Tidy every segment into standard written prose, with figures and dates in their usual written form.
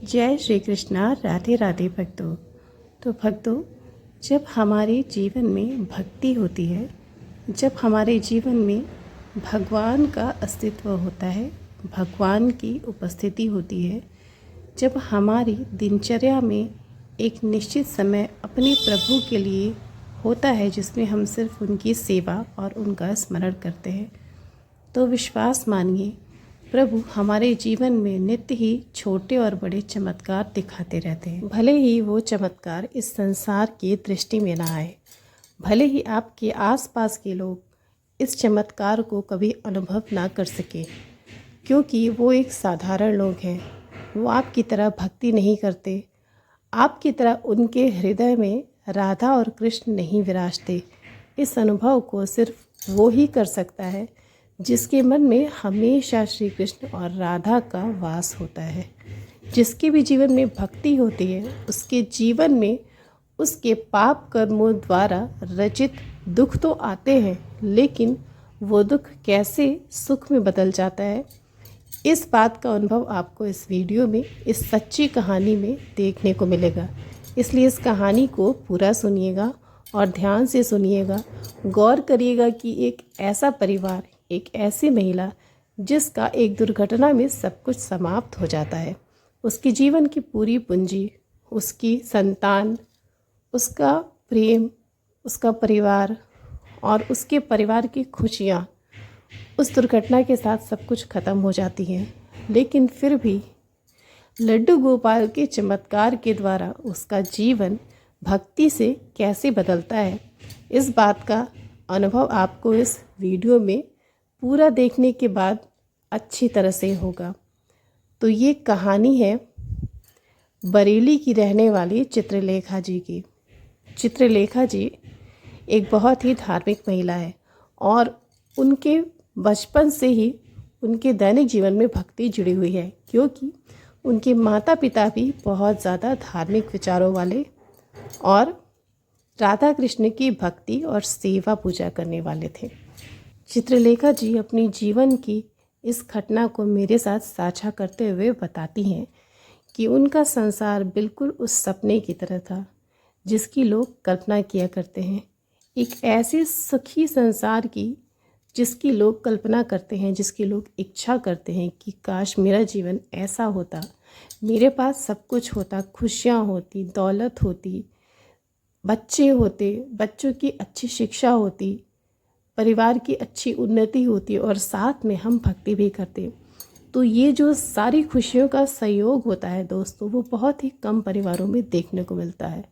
जय श्री कृष्णा। राधे राधे भक्तों। तो भक्तों, जब हमारे जीवन में भक्ति होती है, जब हमारे जीवन में भगवान का अस्तित्व होता है, भगवान की उपस्थिति होती है, जब हमारी दिनचर्या में एक निश्चित समय अपने प्रभु के लिए होता है जिसमें हम सिर्फ उनकी सेवा और उनका स्मरण करते हैं, तो विश्वास मानिए प्रभु हमारे जीवन में नित्य ही छोटे और बड़े चमत्कार दिखाते रहते हैं। भले ही वो चमत्कार इस संसार की दृष्टि में ना आए, भले ही आपके आसपास के लोग इस चमत्कार को कभी अनुभव ना कर सके, क्योंकि वो एक साधारण लोग हैं। वो आपकी तरह भक्ति नहीं करते, आपकी तरह उनके हृदय में राधा और कृष्ण नहीं विराजते। इस अनुभव को सिर्फ वो ही कर सकता है जिसके मन में हमेशा श्री कृष्ण और राधा का वास होता है। जिसके भी जीवन में भक्ति होती है, उसके जीवन में उसके पाप कर्मों द्वारा रचित दुख तो आते हैं, लेकिन वो दुख कैसे सुख में बदल जाता है, इस बात का अनुभव आपको इस वीडियो में, इस सच्ची कहानी में देखने को मिलेगा। इसलिए इस कहानी को पूरा सुनिएगा और ध्यान से सुनिएगा। गौर करिएगा कि एक ऐसा परिवार, एक ऐसी महिला जिसका एक दुर्घटना में सब कुछ समाप्त हो जाता है, उसकी जीवन की पूरी पूंजी, उसकी संतान, उसका प्रेम, उसका परिवार और उसके परिवार की खुशियाँ उस दुर्घटना के साथ सब कुछ खत्म हो जाती हैं। लेकिन फिर भी लड्डू गोपाल के चमत्कार के द्वारा उसका जीवन भक्ति से कैसे बदलता है, इस बात का अनुभव आपको इस वीडियो में पूरा देखने के बाद अच्छी तरह से होगा। तो ये कहानी है बरेली की रहने वाली चित्रलेखा जी की। चित्रलेखा जी एक बहुत ही धार्मिक महिला है और उनके बचपन से ही उनके दैनिक जीवन में भक्ति जुड़ी हुई है, क्योंकि उनके माता पिता भी बहुत ज़्यादा धार्मिक विचारों वाले और राधा कृष्ण की भक्ति और सेवा पूजा करने वाले थे। चित्रलेखा जी अपनी जीवन की इस घटना को मेरे साथ साझा करते हुए बताती हैं कि उनका संसार बिल्कुल उस सपने की तरह था जिसकी लोग कल्पना किया करते हैं। एक ऐसे सुखी संसार की जिसकी लोग कल्पना करते हैं, जिसकी लोग इच्छा करते हैं कि काश मेरा जीवन ऐसा होता, मेरे पास सब कुछ होता, खुशियाँ होती, दौलत होती, बच्चे होते, बच्चों की अच्छी शिक्षा होती, परिवार की अच्छी उन्नति होती और साथ में हम भक्ति भी करते। तो ये जो सारी खुशियों का संयोग होता है दोस्तों, वो बहुत ही कम परिवारों में देखने को मिलता है।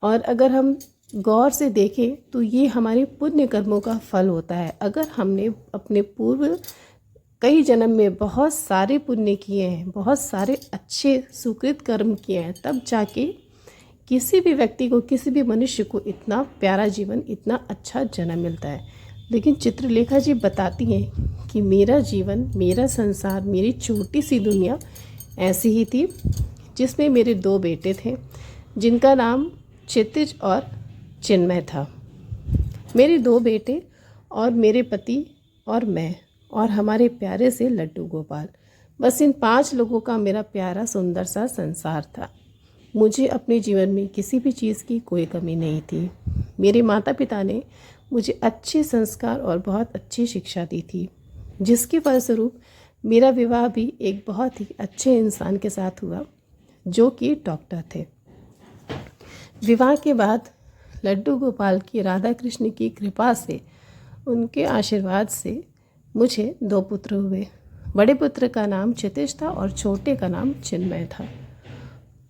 और अगर हम गौर से देखें तो ये हमारे पुण्य कर्मों का फल होता है। अगर हमने अपने पूर्व कई जन्म में बहुत सारे पुण्य किए हैं, बहुत सारे अच्छे सुकृत कर्म किए हैं, तब जाके किसी भी व्यक्ति को, किसी भी मनुष्य को इतना प्यारा जीवन, इतना अच्छा जन्म मिलता है। लेकिन चित्रलेखा जी बताती हैं कि मेरा जीवन, मेरा संसार, मेरी छोटी सी दुनिया ऐसी ही थी जिसमें मेरे 2 बेटे थे जिनका नाम क्षितिज और चिन्मय था। मेरे 2 बेटे और मेरे पति और मैं और हमारे प्यारे से लड्डू गोपाल, बस इन 5 लोगों का मेरा प्यारा सुंदर सा संसार था। मुझे अपने जीवन में किसी भी चीज़ की कोई कमी नहीं थी। मेरे माता पिता ने मुझे अच्छे संस्कार और बहुत अच्छी शिक्षा दी थी, जिसके फलस्वरूप मेरा विवाह भी एक बहुत ही अच्छे इंसान के साथ हुआ जो कि डॉक्टर थे। विवाह के बाद लड्डू गोपाल की, राधा कृष्ण की कृपा से, उनके आशीर्वाद से मुझे 2 पुत्र हुए। बड़े पुत्र का नाम क्षितिज था और छोटे का नाम चिन्मय था।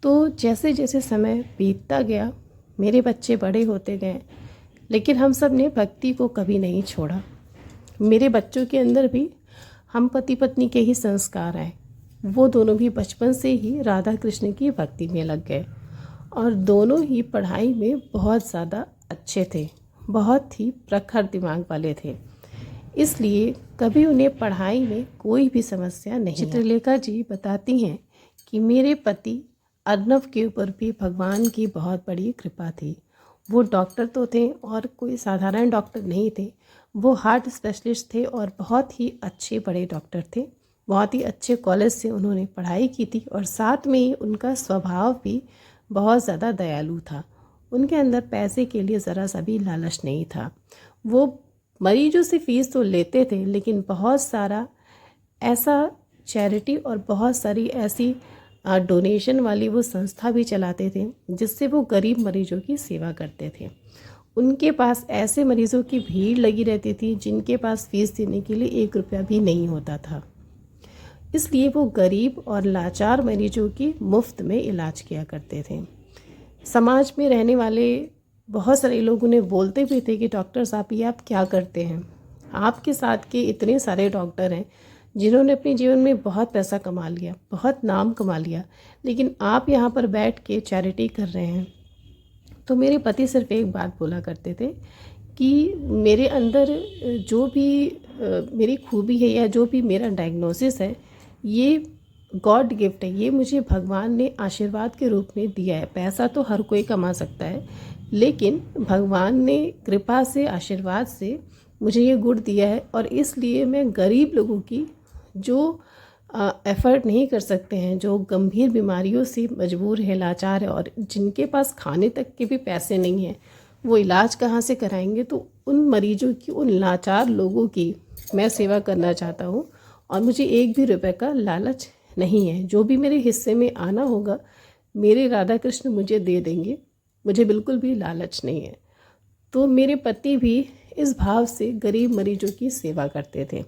तो जैसे जैसे समय बीतता गया, मेरे बच्चे बड़े होते गए, लेकिन हम सब ने भक्ति को कभी नहीं छोड़ा। मेरे बच्चों के अंदर भी हम पति पत्नी के ही संस्कार आए। वो दोनों भी बचपन से ही राधा कृष्ण की भक्ति में लग गए और दोनों ही पढ़ाई में बहुत ज़्यादा अच्छे थे, बहुत ही प्रखर दिमाग वाले थे। इसलिए कभी उन्हें पढ़ाई में कोई भी समस्या नहीं। चित्रलेखा जी बताती हैं कि मेरे पति अर्नव के ऊपर भी भगवान की बहुत बड़ी कृपा थी। वो डॉक्टर तो थे और कोई साधारण डॉक्टर नहीं थे, वो हार्ट स्पेशलिस्ट थे और बहुत ही अच्छे बड़े डॉक्टर थे। बहुत ही अच्छे कॉलेज से उन्होंने पढ़ाई की थी और साथ में ही उनका स्वभाव भी बहुत ज़्यादा दयालु था। उनके अंदर पैसे के लिए ज़रा सा भी लालच नहीं था। वो मरीजों से फ़ीस तो लेते थे, लेकिन बहुत सारा ऐसा चैरिटी और बहुत सारी ऐसी डोनेशन वाली वो संस्था भी चलाते थे जिससे वो गरीब मरीजों की सेवा करते थे। उनके पास ऐसे मरीज़ों की भीड़ लगी रहती थी जिनके पास फ़ीस देने के लिए 1 रुपया भी नहीं होता था। इसलिए वो गरीब और लाचार मरीजों की मुफ्त में इलाज किया करते थे। समाज में रहने वाले बहुत सारे लोग उन्हें बोलते भी थे कि डॉक्टर साहब ये आप क्या करते हैं? आपके साथ के इतने सारे डॉक्टर हैं जिन्होंने अपने जीवन में बहुत पैसा कमा लिया, बहुत नाम कमा लिया, लेकिन आप यहाँ पर बैठ के चैरिटी कर रहे हैं। तो मेरे पति सिर्फ एक बात बोला करते थे कि मेरे अंदर जो भी मेरी खूबी है या जो भी मेरा डायग्नोसिस है, ये गॉड गिफ्ट है, ये मुझे भगवान ने आशीर्वाद के रूप में दिया है। पैसा तो हर कोई कमा सकता है, लेकिन भगवान ने कृपा से, आशीर्वाद से मुझे ये गुण दिया है और इसलिए मैं गरीब लोगों की जो एफ़र्ट नहीं कर सकते हैं, जो गंभीर बीमारियों से मजबूर है, लाचार है और जिनके पास खाने तक के भी पैसे नहीं हैं, वो इलाज कहाँ से कराएंगे? तो उन मरीजों की, उन लाचार लोगों की मैं सेवा करना चाहता हूँ और मुझे 1 भी रुपए का लालच नहीं है। जो भी मेरे हिस्से में आना होगा, मेरे राधा कृष्ण मुझे दे देंगे, मुझे बिल्कुल भी लालच नहीं है। तो मेरे पति भी इस भाव से गरीब मरीजों की सेवा करते थे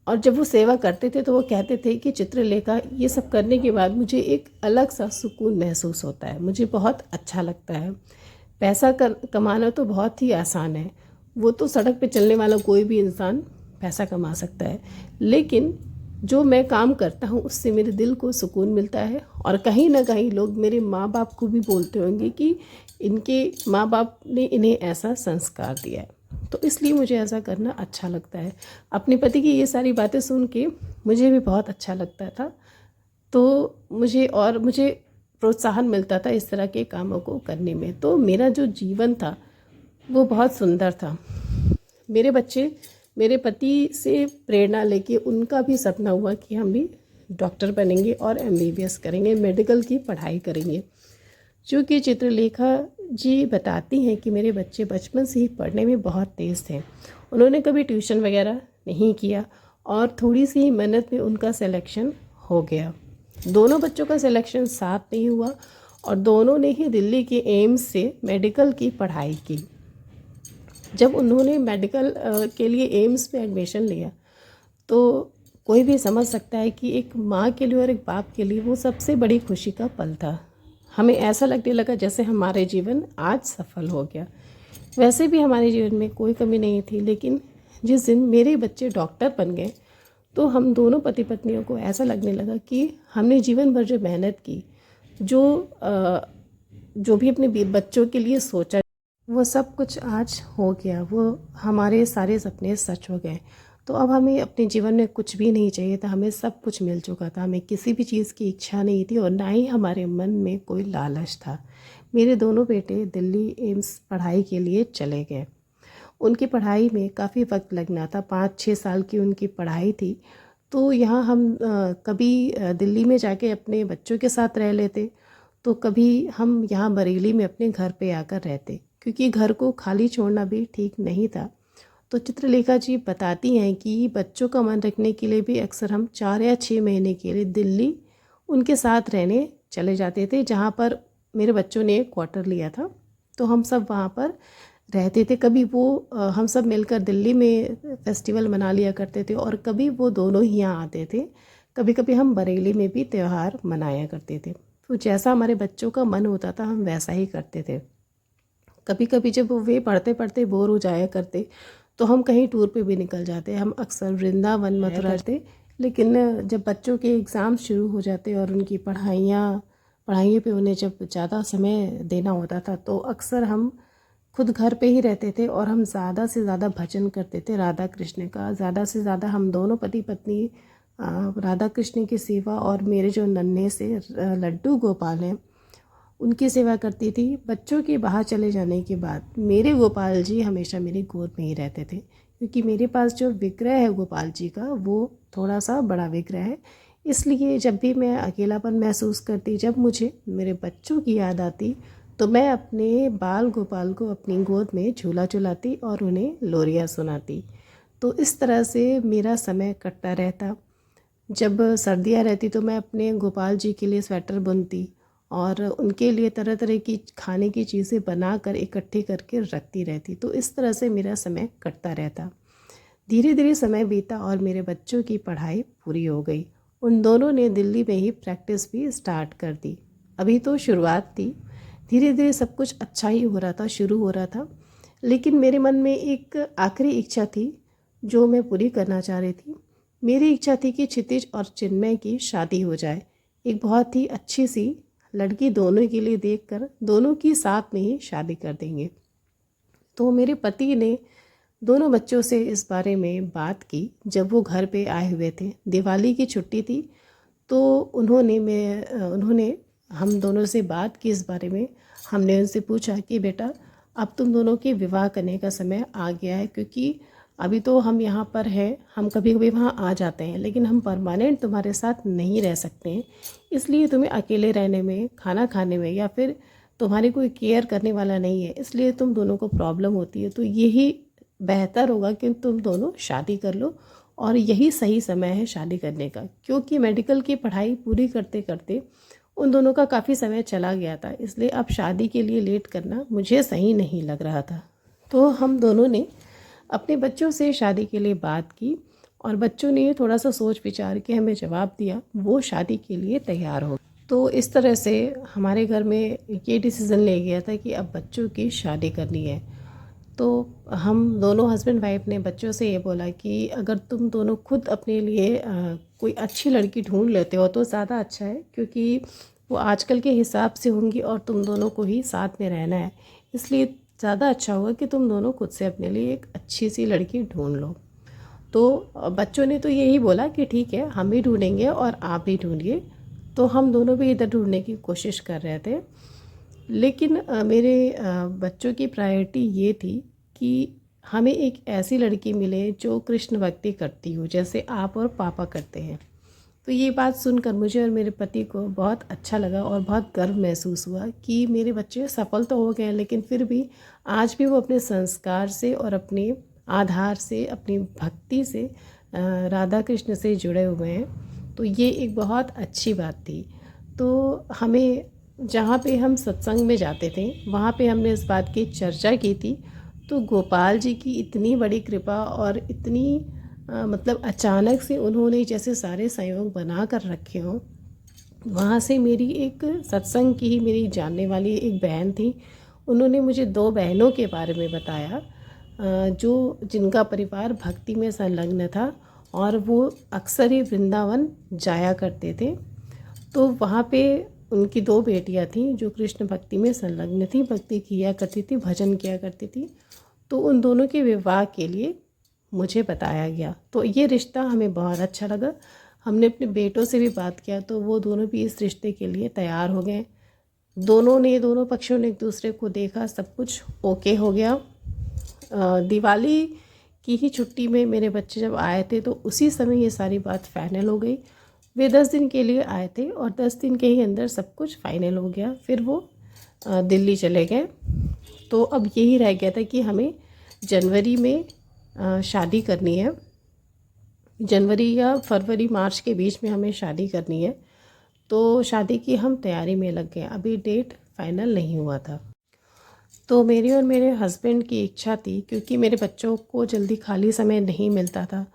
और जब वो सेवा करते थे तो वो कहते थे कि चित्रलेखा, ये सब करने के बाद मुझे एक अलग सा सुकून महसूस होता है, मुझे बहुत अच्छा लगता है। पैसा कमाना तो बहुत ही आसान है, वो तो सड़क पे चलने वाला कोई भी इंसान पैसा कमा सकता है, लेकिन जो मैं काम करता हूँ उससे मेरे दिल को सुकून मिलता है और कहीं ना कहीं लोग मेरे माँ बाप को भी बोलते होंगे कि इनके माँ बाप ने इन्हें ऐसा संस्कार दिया है, तो इसलिए मुझे ऐसा करना अच्छा लगता है। अपने पति की ये सारी बातें सुन के मुझे भी बहुत अच्छा लगता था, तो मुझे प्रोत्साहन मिलता था इस तरह के कामों को करने में। तो मेरा जो जीवन था वो बहुत सुंदर था। मेरे बच्चे मेरे पति से प्रेरणा लेके उनका भी सपना हुआ कि हम भी डॉक्टर बनेंगे और MBBS करेंगे, मेडिकल की पढ़ाई करेंगे। चूँकि चित्रलेखा जी बताती हैं कि मेरे बच्चे बचपन से ही पढ़ने में बहुत तेज़ थे। उन्होंने कभी ट्यूशन वगैरह नहीं किया और थोड़ी सी मेहनत में उनका सिलेक्शन हो गया। दोनों बच्चों का सिलेक्शन साथ नहीं हुआ और दोनों ने ही दिल्ली के एम्स से मेडिकल की पढ़ाई की। जब उन्होंने मेडिकल के लिए एम्स में एडमिशन लिया तो कोई भी समझ सकता है कि एक माँ के लिए और एक बाप के लिए वो सबसे बड़ी खुशी का पल था। हमें ऐसा लगने लगा जैसे हमारे जीवन आज सफल हो गया। वैसे भी हमारे जीवन में कोई कमी नहीं थी, लेकिन जिस दिन मेरे बच्चे डॉक्टर बन गए तो हम दोनों पति पत्नियों को ऐसा लगने लगा कि हमने जीवन भर जो मेहनत की, जो भी अपने बच्चों के लिए सोचा, वो सब कुछ आज हो गया। वो हमारे सारे सपने सच हो गए। तो अब हमें अपने जीवन में कुछ भी नहीं चाहिए था, हमें सब कुछ मिल चुका था। हमें किसी भी चीज़ की इच्छा नहीं थी और ना ही हमारे मन में कोई लालच था। मेरे दोनों बेटे दिल्ली एम्स पढ़ाई के लिए चले गए। उनकी पढ़ाई में काफ़ी वक्त लगना था, 5-6 साल की उनकी पढ़ाई थी। तो यहाँ हम कभी दिल्ली में जाके अपने बच्चों के साथ रह लेते, तो कभी हम यहाँ बरेली में अपने घर पे आकर रहते, क्योंकि घर को खाली छोड़ना भी ठीक नहीं था। तो चित्रलेखा जी बताती हैं कि बच्चों का मन रखने के लिए भी अक्सर हम 4 या 6 महीने के लिए दिल्ली उनके साथ रहने चले जाते थे, जहाँ पर मेरे बच्चों ने क्वार्टर लिया था। तो हम सब वहाँ पर रहते थे। कभी वो हम सब मिलकर दिल्ली में फेस्टिवल मना लिया करते थे और कभी वो दोनों ही यहाँ आते थे। कभी कभी हम बरेली में भी त्यौहार मनाया करते थे। तो जैसा हमारे बच्चों का मन होता था हम वैसा ही करते थे। कभी कभी जब वे पढ़ते पढ़ते बोर हो जाया करते तो हम कहीं टूर पे भी निकल जाते। हम अक्सर वृंदावन मथुरा थे, लेकिन जब बच्चों के एग्ज़ाम शुरू हो जाते और उनकी पढ़ाइयों पे उन्हें जब ज़्यादा समय देना होता था तो अक्सर हम खुद घर पे ही रहते थे और हम ज़्यादा से ज़्यादा भजन करते थे राधा कृष्ण का। ज़्यादा से ज़्यादा हम दोनों पति पत्नी राधा कृष्ण की सेवा और मेरे जो नन्हे से लड्डू गोपाल हैं उनकी सेवा करती थी। बच्चों के बाहर चले जाने के बाद मेरे गोपाल जी हमेशा मेरी गोद में ही रहते थे, क्योंकि मेरे पास जो विग्रह है गोपाल जी का वो थोड़ा सा बड़ा विग्रह है। इसलिए जब भी मैं अकेलापन महसूस करती, जब मुझे मेरे बच्चों की याद आती, तो मैं अपने बाल गोपाल को अपनी गोद में झूला झुलाती और उन्हें लोरियां सुनाती। तो इस तरह से मेरा समय कटता रहता। जब सर्दियाँ रहती तो मैं अपने गोपाल जी के लिए स्वेटर बुनती और उनके लिए तरह तरह की खाने की चीज़ें बनाकर इकट्ठी करके रखती रहती। तो इस तरह से मेरा समय कटता रहता। धीरे धीरे समय बीता और मेरे बच्चों की पढ़ाई पूरी हो गई। उन दोनों ने दिल्ली में ही प्रैक्टिस भी स्टार्ट कर दी। अभी तो शुरुआत थी, धीरे धीरे सब कुछ अच्छा ही हो रहा था, शुरू हो रहा था। लेकिन मेरे मन में एक आखिरी इच्छा थी जो मैं पूरी करना चाह रही थी। मेरी इच्छा थी कि क्षितिज और चिन्मय की शादी हो जाए। एक बहुत ही अच्छी सी लड़की दोनों के लिए देखकर दोनों की साथ में ही शादी कर देंगे। तो मेरे पति ने दोनों बच्चों से इस बारे में बात की जब वो घर पे आए हुए थे। दिवाली की छुट्टी थी, तो उन्होंने हम दोनों से बात की इस बारे में। हमने उनसे पूछा कि बेटा, अब तुम दोनों के विवाह करने का समय आ गया है, क्योंकि अभी तो हम यहाँ पर हैं, हम कभी कभी वहाँ आ जाते हैं, लेकिन हम परमानेंट तुम्हारे साथ नहीं रह सकते हैं। इसलिए तुम्हें अकेले रहने में, खाना खाने में, या फिर तुम्हारी कोई केयर करने वाला नहीं है, इसलिए तुम दोनों को प्रॉब्लम होती है। तो यही बेहतर होगा कि तुम दोनों शादी कर लो, और यही सही समय है शादी करने का। क्योंकि मेडिकल की पढ़ाई पूरी करते करते उन दोनों का काफ़ी समय चला गया था, इसलिए अब शादी के लिए लेट करना मुझे सही नहीं लग रहा था। तो हम दोनों ने अपने बच्चों से शादी के लिए बात की और बच्चों ने थोड़ा सा सोच विचार के हमें जवाब दिया, वो शादी के लिए तैयार हो। तो इस तरह से हमारे घर में ये डिसीज़न ले गया था कि अब बच्चों की शादी करनी है। तो हम दोनों हस्बैंड वाइफ ने बच्चों से ये बोला कि अगर तुम दोनों खुद अपने लिए कोई अच्छी लड़की ढूंढ लेते हो तो ज़्यादा अच्छा है, क्योंकि वो आजकल के हिसाब से होंगी और तुम दोनों को ही साथ में रहना है। इसलिए ज़्यादा अच्छा होगा कि तुम दोनों खुद से अपने लिए एक अच्छी सी लड़की ढूंढ लो। तो बच्चों ने तो यही बोला कि ठीक है, हम भी ढूंढेंगे और आप भी ढूंढिए। तो हम दोनों भी इधर ढूंढने की कोशिश कर रहे थे। लेकिन मेरे बच्चों की प्रायोरिटी ये थी कि हमें एक ऐसी लड़की मिले जो कृष्ण भक्ति करती हो, जैसे आप और पापा करते हैं। तो ये बात सुनकर मुझे और मेरे पति को बहुत अच्छा लगा और बहुत गर्व महसूस हुआ कि मेरे बच्चे सफल तो हो गए, लेकिन फिर भी आज भी वो अपने संस्कार से और अपने आधार से, अपनी भक्ति से राधा कृष्ण से जुड़े हुए हैं। तो ये एक बहुत अच्छी बात थी। तो हमें, जहाँ पे हम सत्संग में जाते थे, वहाँ पे हमने इस बात की चर्चा की थी। तो गोपाल जी की इतनी बड़ी कृपा और इतनी मतलब अचानक से उन्होंने जैसे सारे संयोग बना कर रखे हों। वहाँ से मेरी एक सत्संग की ही मेरी जानने वाली एक बहन थी, उन्होंने मुझे दो बहनों के बारे में बताया जो जिनका परिवार भक्ति में संलग्न था और वो अक्सर ही वृंदावन जाया करते थे। तो वहाँ पे उनकी दो बेटियाँ थीं जो कृष्ण भक्ति में संलग्न थी, भक्ति किया करती थी, भजन किया करती थी। तो उन दोनों के विवाह के लिए मुझे बताया गया। तो ये रिश्ता हमें बहुत अच्छा लगा। हमने अपने बेटों से भी बात किया, तो वो दोनों भी इस रिश्ते के लिए तैयार हो गए। दोनों पक्षों ने एक दूसरे को देखा, सब कुछ ओके हो गया। दिवाली की ही छुट्टी में मेरे बच्चे जब आए थे तो उसी समय ये सारी बात फाइनल हो गई। वे 10 दिन के लिए आए थे और 10 दिन के ही अंदर सब कुछ फाइनल हो गया। फिर वो दिल्ली चले गए। तो अब यही रह गया था कि हमें जनवरी में शादी करनी है। जनवरी या फरवरी मार्च के बीच में हमें शादी करनी है। तो शादी की हम तैयारी में लग गए, अभी डेट फाइनल नहीं हुआ था। तो मेरी और मेरे हस्बैंड की इच्छा थी, क्योंकि मेरे बच्चों को जल्दी खाली समय नहीं मिलता था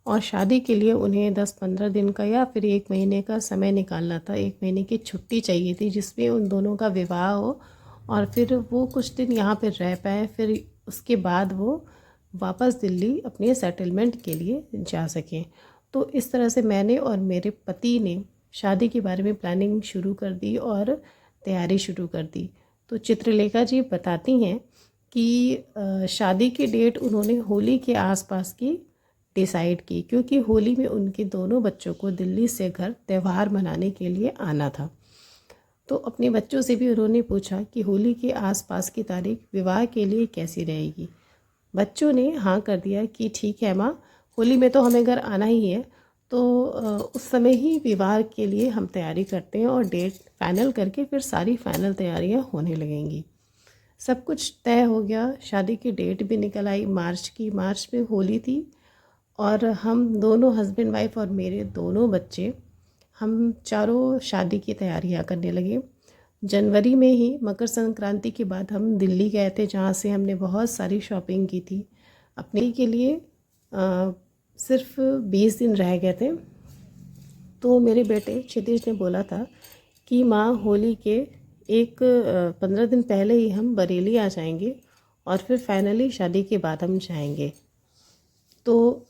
और शादी के लिए उन्हें 10-15 दिन का या फिर 1 महीने का समय निकालना था। 1 महीने की छुट्टी चाहिए थी जिसमें उन दोनों का विवाह हो और फिर वो कुछ दिन यहाँ पर रह पाए, फिर उसके बाद वो वापस दिल्ली अपने सेटलमेंट के लिए जा सकें। तो इस तरह से मैंने और मेरे पति ने शादी के बारे में प्लानिंग शुरू कर दी और तैयारी शुरू कर दी। तो चित्रलेखा जी बताती हैं कि शादी की डेट उन्होंने होली के आसपास की डिसाइड की, क्योंकि होली में उनके दोनों बच्चों को दिल्ली से घर त्यौहार मनाने के लिए आना था। तो अपने बच्चों से भी उन्होंने पूछा कि होली के आसपास की तारीख विवाह के लिए कैसी रहेगी। बच्चों ने हाँ कर दिया कि ठीक है माँ, होली में तो हमें घर आना ही है। तो उस समय ही विवाह के लिए हम तैयारी करते हैं और डेट फाइनल करके फिर सारी फाइनल तैयारियां होने लगेंगी। सब कुछ तय हो गया, शादी की डेट भी निकल आई मार्च की। मार्च में होली थी और हम दोनों हस्बैंड वाइफ और मेरे दोनों बच्चे, हम चारों शादी की तैयारियां करने लगे। जनवरी में ही मकर संक्रांति के बाद हम दिल्ली गए थे, जहाँ से हमने बहुत सारी शॉपिंग की थी अपने के लिए। सिर्फ 20 दिन रह गए थे। तो मेरे बेटे क्षितिज ने बोला था कि माँ, होली के 15 दिन पहले ही हम बरेली आ जाएंगे और फिर फाइनली शादी के बाद हम जाएंगे। तो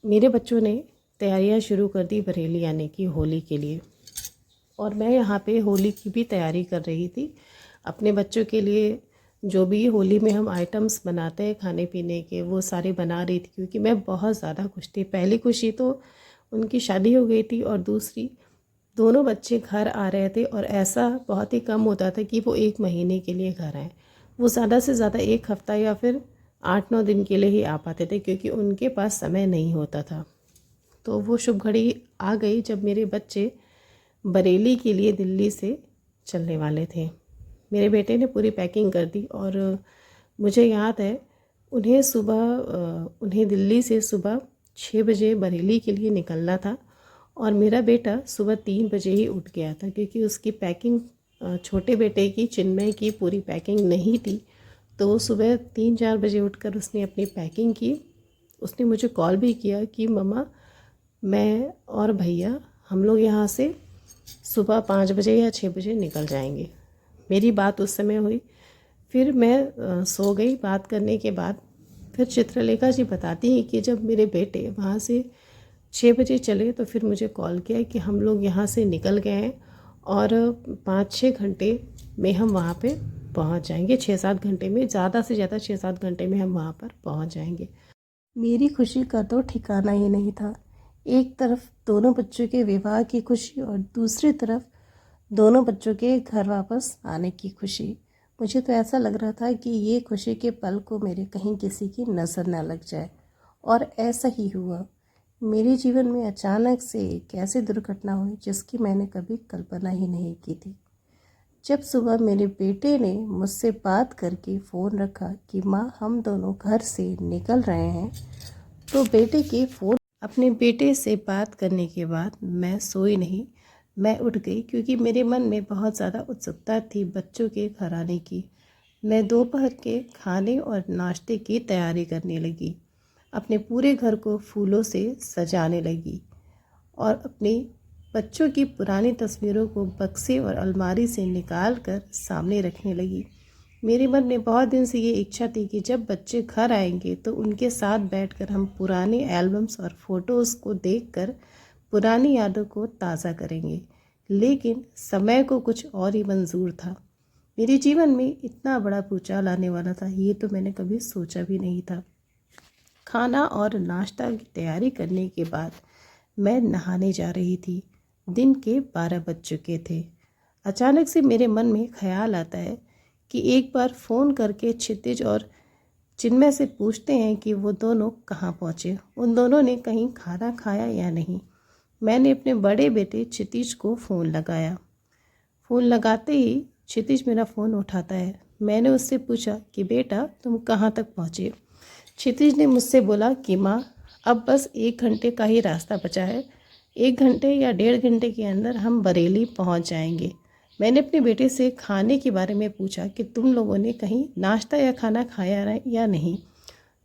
मेरे बच्चों ने तैयारियां शुरू कर दी बरेली आने की होली के लिए, और मैं यहाँ पे होली की भी तैयारी कर रही थी अपने बच्चों के लिए। जो भी होली में हम आइटम्स बनाते हैं खाने पीने के, वो सारे बना रही थी, क्योंकि मैं बहुत ज़्यादा खुश थी। पहली खुशी तो उनकी शादी हो गई थी, और दूसरी दोनों बच्चे घर आ रहे थे, और ऐसा बहुत ही कम होता था कि वो 1 महीने के लिए घर आए। वो ज़्यादा से ज़्यादा 1 हफ़्ता या फिर 8-9 दिन के लिए ही आ पाते थे, क्योंकि उनके पास समय नहीं होता था। तो वो शुभ घड़ी आ गई जब मेरे बच्चे बरेली के लिए दिल्ली से चलने वाले थे। मेरे बेटे ने पूरी पैकिंग कर दी, और मुझे याद है उन्हें दिल्ली से सुबह 6 बजे बरेली के लिए निकलना था, और मेरा बेटा सुबह 3 बजे ही उठ गया था, क्योंकि उसकी पैकिंग, छोटे बेटे की, चिन्मय की, पूरी पैकिंग नहीं थी। तो सुबह 3-4 बजे उठकर उसने अपनी पैकिंग की। उसने मुझे कॉल भी किया कि मम्मा, मैं और भैया हम लोग यहाँ से सुबह 5 बजे या 6 बजे निकल जाएंगे। मेरी बात उस समय हुई, फिर मैं सो गई। बात करने के बाद फिर चित्रलेखा जी बताती हैं कि जब मेरे बेटे वहाँ से 6 बजे चले तो फिर मुझे कॉल किया कि हम लोग यहाँ से निकल गए हैं और 5-6 घंटे में हम वहाँ पे पहुँच जाएंगे। 6-7 घंटे में, ज़्यादा से ज़्यादा 6-7 घंटे में हम वहाँ पर पहुँच जाएंगे। मेरी खुशी का तो ठिकाना ही नहीं था। एक तरफ दोनों बच्चों के विवाह की खुशी, और दूसरी तरफ दोनों बच्चों के घर वापस आने की खुशी। मुझे तो ऐसा लग रहा था कि ये खुशी के पल को मेरे कहीं किसी की नज़र न लग जाए, और ऐसा ही हुआ। मेरे जीवन में अचानक से एक ऐसी दुर्घटना हुई जिसकी मैंने कभी कल्पना ही नहीं की थी। जब सुबह मेरे बेटे ने मुझसे बात करके फ़ोन रखा कि माँ, हम दोनों घर से निकल रहे हैं, तो बेटे के फ़ोन अपने बेटे से बात करने के बाद मैं सोई नहीं, मैं उठ गई, क्योंकि मेरे मन में बहुत ज़्यादा उत्सुकता थी बच्चों के घर आने की। मैं दोपहर के खाने और नाश्ते की तैयारी करने लगी, अपने पूरे घर को फूलों से सजाने लगी, और अपने बच्चों की पुरानी तस्वीरों को बक्से और अलमारी से निकाल कर सामने रखने लगी। मेरे मन में बहुत दिन से ये इच्छा थी कि जब बच्चे घर आएंगे तो उनके साथ बैठकर हम पुराने एल्बम्स और फ़ोटोज़ को देखकर पुरानी यादों को ताज़ा करेंगे। लेकिन समय को कुछ और ही मंजूर था। मेरे जीवन में इतना बड़ा भूचाल आने वाला था, ये तो मैंने कभी सोचा भी नहीं था। खाना और नाश्ता की तैयारी करने के बाद मैं नहाने जा रही थी। दिन के 12 बज चुके थे। अचानक से मेरे मन में ख्याल आता है कि एक बार फ़ोन करके क्षितिज और चिन्मय से पूछते हैं कि वो दोनों कहाँ पहुँचे, उन दोनों ने कहीं खाना खाया या नहीं। मैंने अपने बड़े बेटे क्षितिज को फ़ोन लगाया। फ़ोन लगाते ही क्षितिज मेरा फ़ोन उठाता है। मैंने उससे पूछा कि बेटा, तुम कहाँ तक पहुँचे। क्षितिज ने मुझसे बोला कि माँ, अब बस 1 घंटे का ही रास्ता बचा है। 1 घंटे या 1.5 घंटे के अंदर हम बरेली पहुँच जाएंगे। मैंने अपने बेटे से खाने के बारे में पूछा कि तुम लोगों ने कहीं नाश्ता या खाना खाया या नहीं।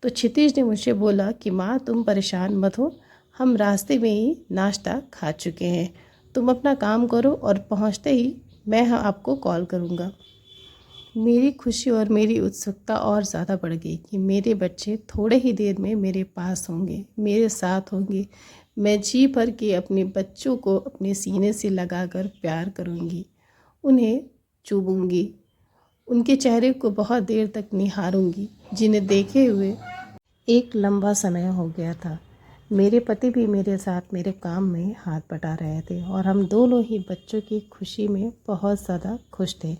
तो क्षितिज ने मुझे बोला कि माँ, तुम परेशान मत हो, हम रास्ते में ही नाश्ता खा चुके हैं। तुम अपना काम करो और पहुँचते ही मैं आपको कॉल करूँगा। मेरी खुशी और मेरी उत्सुकता और ज़्यादा बढ़ गई कि मेरे बच्चे थोड़े ही देर में मेरे पास होंगे, मेरे साथ होंगे। मैं जी भर के अपने बच्चों को अपने सीने से लगाकर प्यार करूँगी, उन्हें चूमूंगी, उनके चेहरे को बहुत देर तक निहारूंगी, जिन्हें देखे हुए एक लंबा समय हो गया था। मेरे पति भी मेरे साथ मेरे काम में हाथ बटा रहे थे, और हम दोनों ही बच्चों की खुशी में बहुत ज़्यादा खुश थे।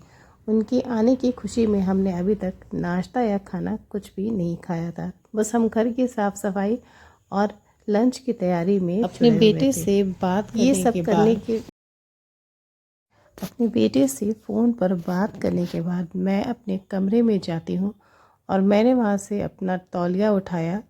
उनकी आने की खुशी में हमने अभी तक नाश्ता या खाना कुछ भी नहीं खाया था। बस हम घर की साफ़ सफाई और लंच की तैयारी में अपने जुड़े बेटे हुए थे। से बात करने ये सब के करने बाद के अपने बेटे से फ़ोन पर बात करने के बाद मैं अपने कमरे में जाती हूँ और मैंने वहाँ से अपना तौलिया उठाया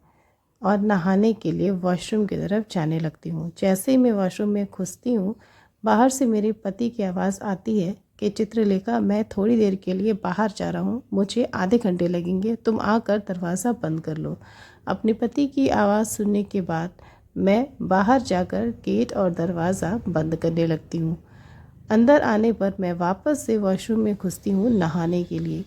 और नहाने के लिए वॉशरूम की तरफ जाने लगती हूँ। जैसे ही मैं वॉशरूम में घुसती हूँ, बाहर से मेरे पति की आवाज़ आती है कि चित्रलेखा, मैं थोड़ी देर के लिए बाहर जा रहा हूँ, मुझे आधे घंटे लगेंगे, तुम आकर दरवाज़ा बंद कर लो। अपने पति की आवाज़ सुनने के बाद मैं बाहर जाकर गेट और दरवाज़ा बंद करने लगती हूँ। अंदर आने पर मैं वापस से वॉशरूम में घुसती हूँ नहाने के लिए,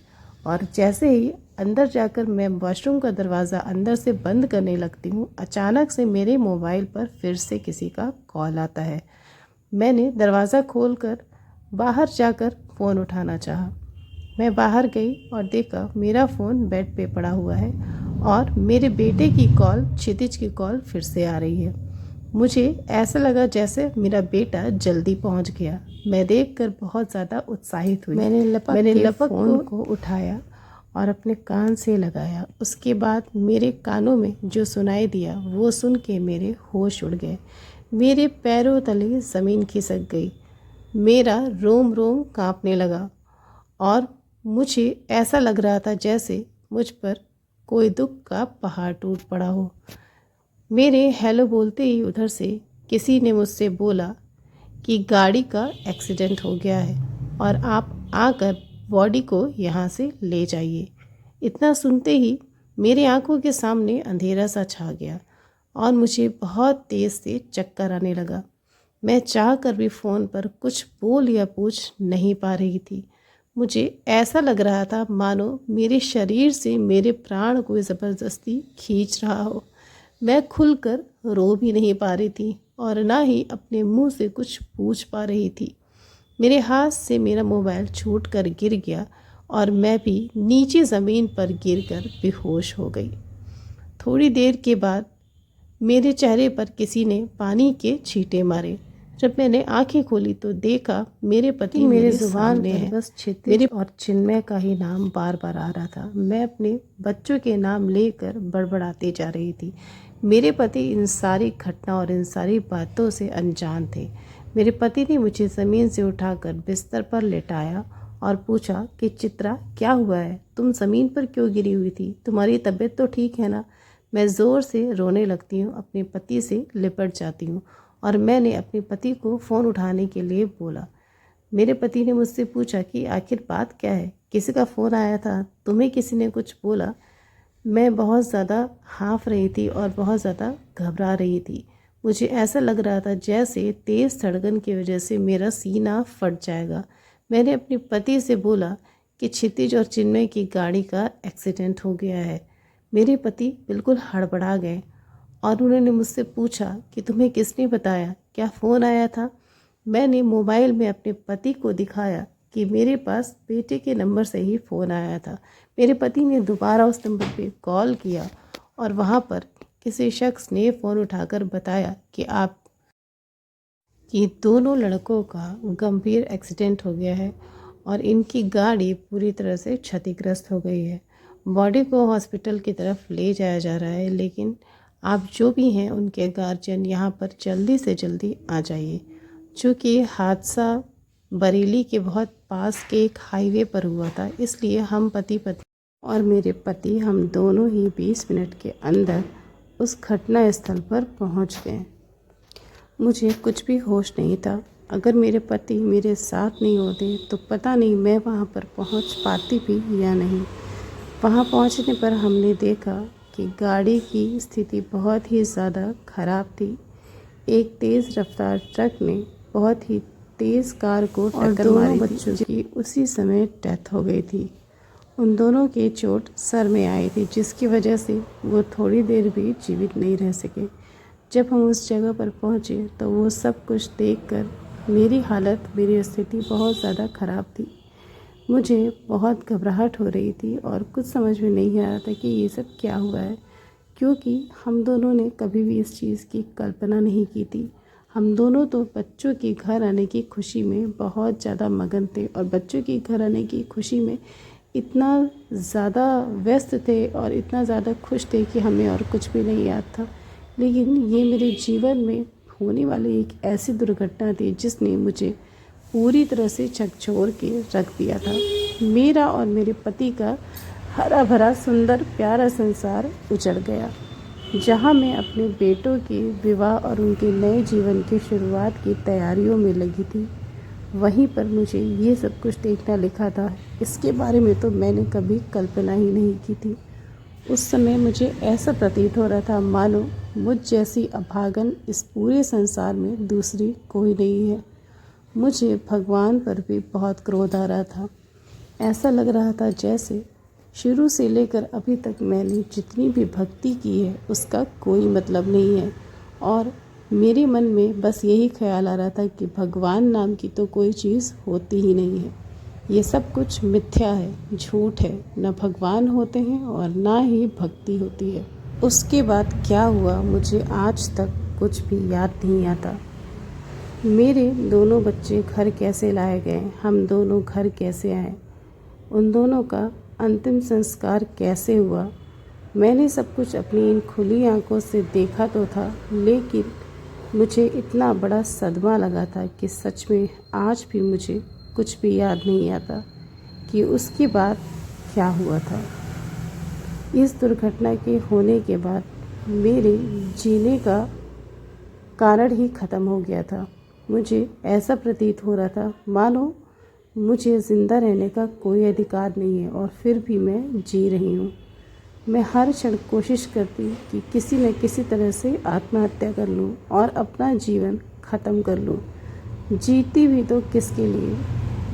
और जैसे ही अंदर जाकर मैं वॉशरूम का दरवाज़ा अंदर से बंद करने लगती हूँ, अचानक से मेरे मोबाइल पर फिर से किसी का कॉल आता है। मैंने दरवाज़ा खोलकर बाहर जाकर फ़ोन उठाना चाहा। मैं बाहर गई और देखा मेरा फ़ोन बेड पे पड़ा हुआ है और मेरे बेटे की कॉल, क्षितिज की कॉल फिर से आ रही है। मुझे ऐसा लगा जैसे मेरा बेटा जल्दी पहुंच गया। मैं देखकर बहुत ज़्यादा उत्साहित हुई। मैंने लपक फ़ोन को उठाया और अपने कान से लगाया। उसके बाद मेरे कानों में जो सुनाई दिया वो सुन के मेरे होश उड़ गए। मेरे पैरों तले ज़मीन खिसक गई। मेरा रोम रोम कांपने लगा और मुझे ऐसा लग रहा था जैसे मुझ पर कोई दुख का पहाड़ टूट पड़ा हो। मेरे हेलो बोलते ही उधर से किसी ने मुझसे बोला कि गाड़ी का एक्सीडेंट हो गया है और आप आकर बॉडी को यहाँ से ले जाइए। इतना सुनते ही मेरी आंखों के सामने अंधेरा सा छा गया और मुझे बहुत तेज़ से चक्कर आने लगा। मैं चाह कर भी फ़ोन पर कुछ बोल या पूछ नहीं पा रही थी। मुझे ऐसा लग रहा था मानो मेरे शरीर से मेरे प्राण को ज़बरदस्ती खींच रहा हो। मैं खुलकर रो भी नहीं पा रही थी और ना ही अपने मुंह से कुछ पूछ पा रही थी। मेरे हाथ से मेरा मोबाइल छूट कर गिर गया और मैं भी नीचे ज़मीन पर गिरकर बेहोश हो गई। थोड़ी देर के बाद मेरे चेहरे पर किसी ने पानी के छींटे मारे। जब मैंने आंखें खोली तो देखा मेरे पति मेरे ज़ुबान पर बस क्षितिज और चिन्मय का ही नाम बार बार आ रहा था। मैं अपने बच्चों के नाम लेकर बड़बड़ाती जा रही थी। मेरे पति इन सारी घटना और इन सारी बातों से अनजान थे। मेरे पति ने मुझे ज़मीन से उठाकर बिस्तर पर लेटाया और पूछा कि चित्रा, क्या हुआ है? तुम ज़मीन पर क्यों गिरी हुई थी? तुम्हारी तबीयत तो ठीक है ना? मैं ज़ोर से रोने लगती हूँ, अपने पति से लिपट जाती हूँ और मैंने अपने पति को फ़ोन उठाने के लिए बोला। मेरे पति ने मुझसे पूछा कि आखिर बात क्या है? किसी का फ़ोन आया था? तुम्हें किसी ने कुछ बोला? मैं बहुत ज़्यादा हाँफ रही थी और बहुत ज़्यादा घबरा रही थी। मुझे ऐसा लग रहा था जैसे तेज़ धड़कन की वजह से मेरा सीना फट जाएगा। मैंने अपने पति से बोला कि क्षितिज और चिन्मय की गाड़ी का एक्सीडेंट हो गया है। मेरे पति बिल्कुल हड़बड़ा गए और उन्होंने मुझसे पूछा कि तुम्हें किसने बताया? क्या फ़ोन आया था? मैंने मोबाइल में अपने पति को दिखाया कि मेरे पास बेटे के नंबर से ही फ़ोन आया था। मेरे पति ने दोबारा उस नंबर पे कॉल किया और वहाँ पर किसी शख्स ने फ़ोन उठाकर बताया कि दोनों लड़कों का गंभीर एक्सीडेंट हो गया है और इनकी गाड़ी पूरी तरह से क्षतिग्रस्त हो गई है। बॉडी को हॉस्पिटल की तरफ ले जाया जा रहा है, लेकिन आप जो भी हैं उनके गार्जियन यहाँ पर जल्दी से जल्दी आ जाइए। चूँकि हादसा बरेली के बहुत पास के एक हाईवे पर हुआ था, इसलिए हम पति और मेरे पति हम दोनों ही 20 मिनट के अंदर उस घटना स्थल पर पहुंच गए। मुझे कुछ भी होश नहीं था। अगर मेरे पति मेरे साथ नहीं होते तो पता नहीं मैं वहां पर पहुंच पाती भी या नहीं। वहां पहुंचने पर हमने देखा कि गाड़ी की स्थिति बहुत ही ज़्यादा ख़राब थी। एक तेज़ रफ्तार ट्रक ने बहुत ही तेज़ कार को टक्कर मारी थी, जिसकी उसी समय डेथ हो गई थी। उन दोनों के चोट सर में आई थी, जिसकी वजह से वो थोड़ी देर भी जीवित नहीं रह सके। जब हम उस जगह पर पहुँचे तो वो सब कुछ देखकर मेरी स्थिति बहुत ज़्यादा ख़राब थी। मुझे बहुत घबराहट हो रही थी और कुछ समझ में नहीं आ रहा था कि ये सब क्या हुआ है, क्योंकि हम दोनों ने कभी भी इस चीज़ की कल्पना नहीं की थी। हम दोनों तो बच्चों के घर आने की खुशी में बहुत ज़्यादा मगन थे और बच्चों के घर आने की खुशी में इतना ज़्यादा व्यस्त थे और इतना ज़्यादा खुश थे कि हमें और कुछ भी नहीं याद था। लेकिन ये मेरे जीवन में होने वाली एक ऐसी दुर्घटना थी जिसने मुझे पूरी तरह से झकझोर के रख दिया था। मेरा और मेरे पति का हरा भरा सुंदर प्यारा संसार उजड़ गया। जहाँ मैं अपने बेटों के विवाह और उनके नए जीवन की शुरुआत की तैयारियों में लगी थी, वहीं पर मुझे ये सब कुछ देखना लिखा था। इसके बारे में तो मैंने कभी कल्पना ही नहीं की थी। उस समय मुझे ऐसा प्रतीत हो रहा था मानो मुझ जैसी अभागन इस पूरे संसार में दूसरी कोई नहीं है। मुझे भगवान पर भी बहुत क्रोध आ रहा था। ऐसा लग रहा था जैसे शुरू से लेकर अभी तक मैंने जितनी भी भक्ति की है उसका कोई मतलब नहीं है, और मेरे मन में बस यही ख्याल आ रहा था कि भगवान नाम की तो कोई चीज़ होती ही नहीं है। ये सब कुछ मिथ्या है, झूठ है। न भगवान होते हैं और ना ही भक्ति होती है। उसके बाद क्या हुआ मुझे आज तक कुछ भी याद नहीं आता। मेरे दोनों बच्चे घर कैसे लाए गए, हम दोनों घर कैसे आए, उन दोनों का अंतिम संस्कार कैसे हुआ, मैंने सब कुछ अपनी इन खुली आंखों से देखा तो था, लेकिन मुझे इतना बड़ा सदमा लगा था कि सच में आज भी मुझे कुछ भी याद नहीं आता कि उसके बाद क्या हुआ था। इस दुर्घटना के होने के बाद मेरे जीने का कारण ही ख़त्म हो गया था। मुझे ऐसा प्रतीत हो रहा था मानो मुझे ज़िंदा रहने का कोई अधिकार नहीं है, और फिर भी मैं जी रही हूँ। मैं हर क्षण कोशिश करती कि किसी न किसी तरह से आत्महत्या कर लूँ और अपना जीवन ख़त्म कर लूँ। जीती भी तो किसके लिए।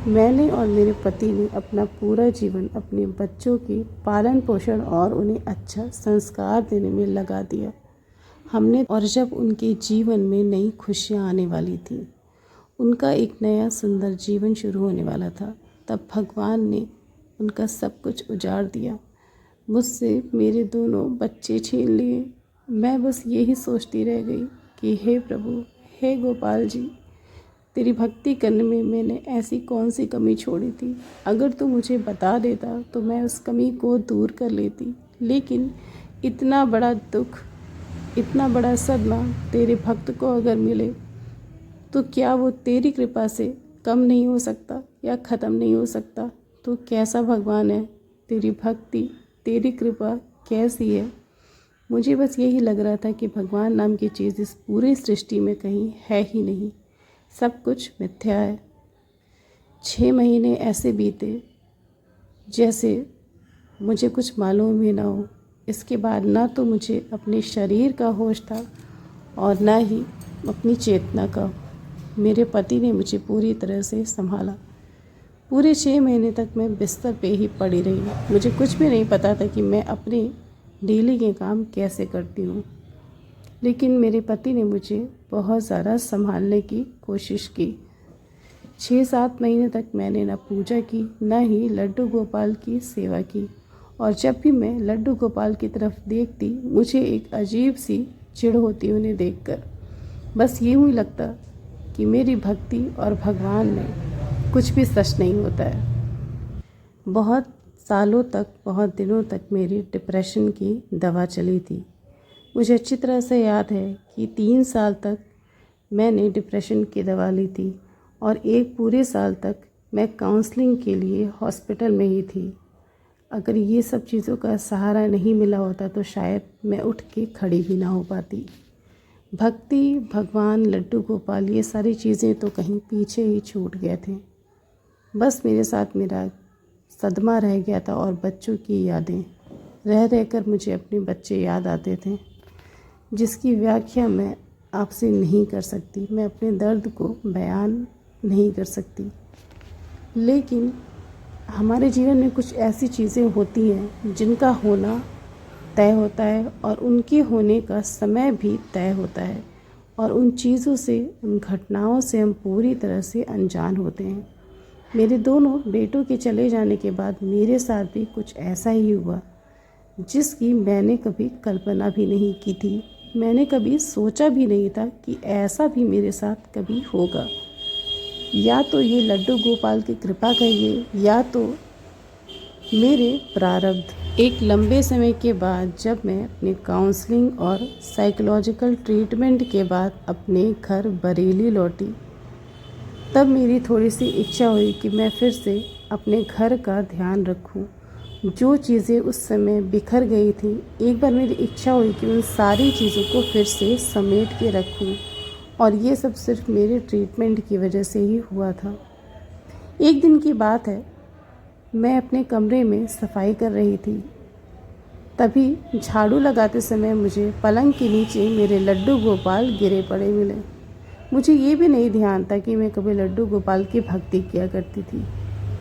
मैंने और मेरे पति ने अपना पूरा जीवन अपने बच्चों की पालन पोषण और उन्हें अच्छा संस्कार देने में लगा दिया हमने। और जब उनके जीवन में नई खुशियाँ आने वाली थी, उनका एक नया सुंदर जीवन शुरू होने वाला था, तब भगवान ने उनका सब कुछ उजाड़ दिया। मुझसे मेरे दोनों बच्चे छीन लिए। मैं बस यही सोचती रह गई कि हे प्रभु, हे गोपाल जी, तेरी भक्ति करने में मैंने ऐसी कौन सी कमी छोड़ी थी। अगर तू मुझे बता देता तो मैं उस कमी को दूर कर लेती, लेकिन इतना बड़ा दुख, इतना बड़ा सदमा तेरे भक्त को अगर मिले तो क्या वो तेरी कृपा से कम नहीं हो सकता या ख़त्म नहीं हो सकता। तो कैसा भगवान है, तेरी भक्ति, तेरी कृपा कैसी है। मुझे बस यही लग रहा था कि भगवान नाम की चीज़ इस पूरी सृष्टि में कहीं है ही नहीं, सब कुछ मिथ्या है। 6 महीने ऐसे बीते जैसे मुझे कुछ मालूम ही ना हो। इसके बाद ना तो मुझे अपने शरीर का होश था और ना ही अपनी चेतना का। मेरे पति ने मुझे पूरी तरह से संभाला। पूरे 6 महीने तक मैं बिस्तर पे ही पड़ी रही। मुझे कुछ भी नहीं पता था कि मैं अपने डेली के काम कैसे करती हूँ, लेकिन मेरे पति ने मुझे बहुत ज़्यादा संभालने की कोशिश की। 6-7 महीने तक मैंने न पूजा की, न ही लड्डू गोपाल की सेवा की, और जब भी मैं लड्डू गोपाल की तरफ देखती मुझे एक अजीब सी चिढ़ होती उन्हें देखकर। बस यूँ ही लगता कि मेरी भक्ति और भगवान में कुछ भी सच नहीं होता है। बहुत सालों तक, बहुत दिनों तक मेरी डिप्रेशन की दवा चली थी। मुझे अच्छी तरह से याद है कि 3 साल तक मैंने डिप्रेशन की दवा ली थी और 1 पूरे साल तक मैं काउंसलिंग के लिए हॉस्पिटल में ही थी। अगर ये सब चीज़ों का सहारा नहीं मिला होता तो शायद मैं उठ के खड़ी भी ना हो पाती। भक्ति, भगवान, लड्डू गोपाल, ये सारी चीज़ें तो कहीं पीछे ही छूट गए थे। बस मेरे साथ मेरा सदमा रह गया था और बच्चों की यादें। रह रहकर मुझे अपने बच्चे याद आते थे, जिसकी व्याख्या मैं आपसे नहीं कर सकती। मैं अपने दर्द को बयान नहीं कर सकती। लेकिन हमारे जीवन में कुछ ऐसी चीज़ें होती हैं जिनका होना तय होता है और उनके होने का समय भी तय होता है, और उन चीज़ों से, उन घटनाओं से हम पूरी तरह से अनजान होते हैं। मेरे दोनों बेटों के चले जाने के बाद मेरे साथ भी कुछ ऐसा ही हुआ जिसकी मैंने कभी कल्पना भी नहीं की थी। मैंने कभी सोचा भी नहीं था कि ऐसा भी मेरे साथ कभी होगा। या तो ये लड्डू गोपाल की कृपा कहिए या तो मेरे प्रारब्ध। एक लंबे समय के बाद जब मैं अपने काउंसलिंग और साइकोलॉजिकल ट्रीटमेंट के बाद अपने घर बरेली लौटी, तब मेरी थोड़ी सी इच्छा हुई कि मैं फिर से अपने घर का ध्यान रखूं। जो चीज़ें उस समय बिखर गई थी, एक बार मेरी इच्छा हुई कि उन सारी चीज़ों को फिर से समेट के रखूं, और ये सब सिर्फ मेरे ट्रीटमेंट की वजह से ही हुआ था। एक दिन की बात है, मैं अपने कमरे में सफाई कर रही थी। तभी झाड़ू लगाते समय मुझे पलंग के नीचे मेरे लड्डू गोपाल गिरे पड़े मिले। मुझे ये भी नहीं ध्यान था कि मैं कभी लड्डू गोपाल की भक्ति किया करती थी,